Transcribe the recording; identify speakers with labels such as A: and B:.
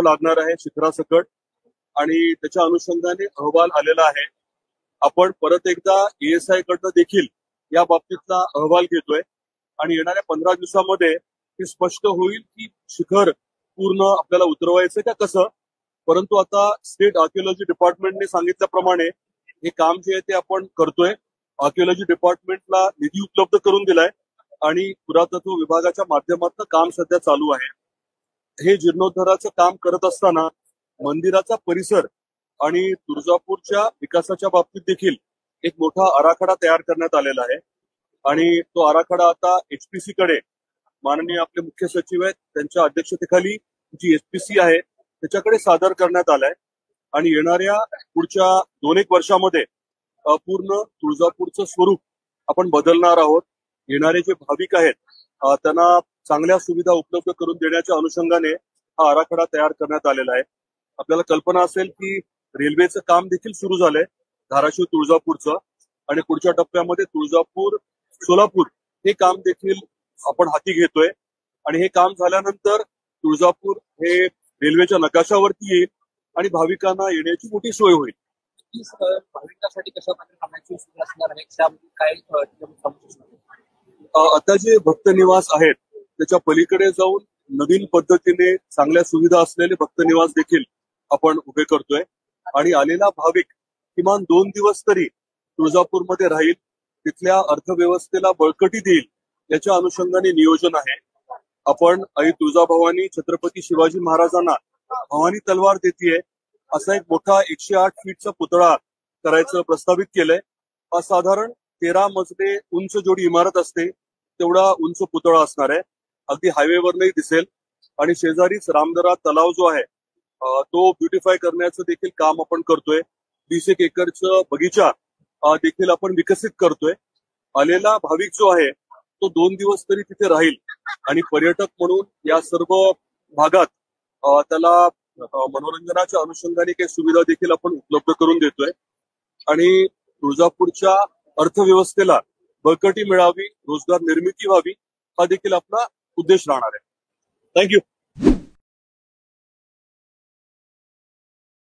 A: लागणार आहे शिखरासकट आणि त्याच्या अनुषंगाने अहवाल आलेला आहे. आपण परत एकदा ESI कडनं देखील या बाबतीतला अहवाल घेतोय आणि येणाऱ्या 15 दिवसामध्ये हे स्पष्ट होईल की शिखर पूर्ण आपल्याला उतरवायचं का कसं. परंतु आता स्टेट आर्किओलॉजी डिपार्टमेंटने सांगितल्याप्रमाणे हे काम जे आहे ते आपण करतोय. आर्किओलॉजी डिपार्टमेंटला निधी उपलब्ध करून दिलाय आणि पुरातत्व विभागाच्या माध्यमातून काम सध्या चालू आहे. हे जीर्णोद्धाराचं काम करत असताना मंदिराचा परिसर आणि तुळजापूरच्या विकासाच्या बाबतीत देखील एक मोठा आराखडा तयार करण्यात आलेला आहे आणि तो आराखडा आता HPC कडे माननीय आपले मुख्य सचिव आहेत त्यांच्या अध्यक्षतेखाली जी HPC आहे त्याच्याकडे सादर करण्यात आलाय आणि येणाऱ्या पुढच्या 2-1 वर्षामध्ये पूर्ण तुळजापूरचं स्वरूप आपण बदलणार आहोत. येणारे जे भाविक आहेत त्यांना चांगल्या सुविधा उपलब्ध करून देण्याच्या अनुषंगाने हा आराखडा तयार करण्यात आलेला आहे. आपल्याला कल्पना असेल की रेल्वेचं काम देखील सुरू झालंय धाराशिव तुळजापूरचं आणि पुढच्या टप्प्यामध्ये तुळजापूर सोलापूर हे काम देखील आपण हाती घेतोय आणि हे काम झाल्यानंतर तुळजापूर हे रेल्वेच्या नकाशावरती येईल आणि भाविकांना येण्याची मोठी सोय होईल.
B: भाविकांसाठी कशा प्रकारे कामाची सुविधा असणार आहे त्यामध्ये काय
A: आता जे भक्त निवास आहेत त्याच्या पलीकडे जाऊन नवीन पद्धतीने चांगल्या सुविधा असलेले भक्त निवास देखील आपण उभे करतोय आणि आलेला भाविक किमान 2 दिवस तरी तुळजापूरमध्ये राहील, तिथल्या अर्थव्यवस्थेला बळकटी देईल याच्या अनुषंगाने नियोजन आहे. आपण आई तुळजाभवानी छत्रपती शिवाजी महाराजांना भवानी तलवार देतीये असा एक मोठा 108 फीटचा पुतळा करायचं प्रस्तावित केलंय. हा साधारण 13 मजले उंच जेवढी इमारत असते तेवढा उंच पुतळा असणार आहे. अगदी हायवेवरही दिसेल आणि शेजारीच रामदरा तलाव जो आहे तो ब्युटिफाय करण्याचं देखील काम आपण करतोय. 20 एकरचं बगीचा देखील आपण विकसित करतोय. आलेला भाविक जो आहे तो 2 दिवस तरी तिथे राहील आणि पर्यटक म्हणून या सर्व भागात त्याला मनोरंजनाच्या अनुषंगाने काही सुविधा देखील आपण उपलब्ध करून देतोय आणि तुळजापूरच्या अर्थव्यवस्थेला बळकटी मिळावी, रोजगार निर्मिती व्हावी हा देखील आपला उद्देश राहणार आहे. थँक्यू.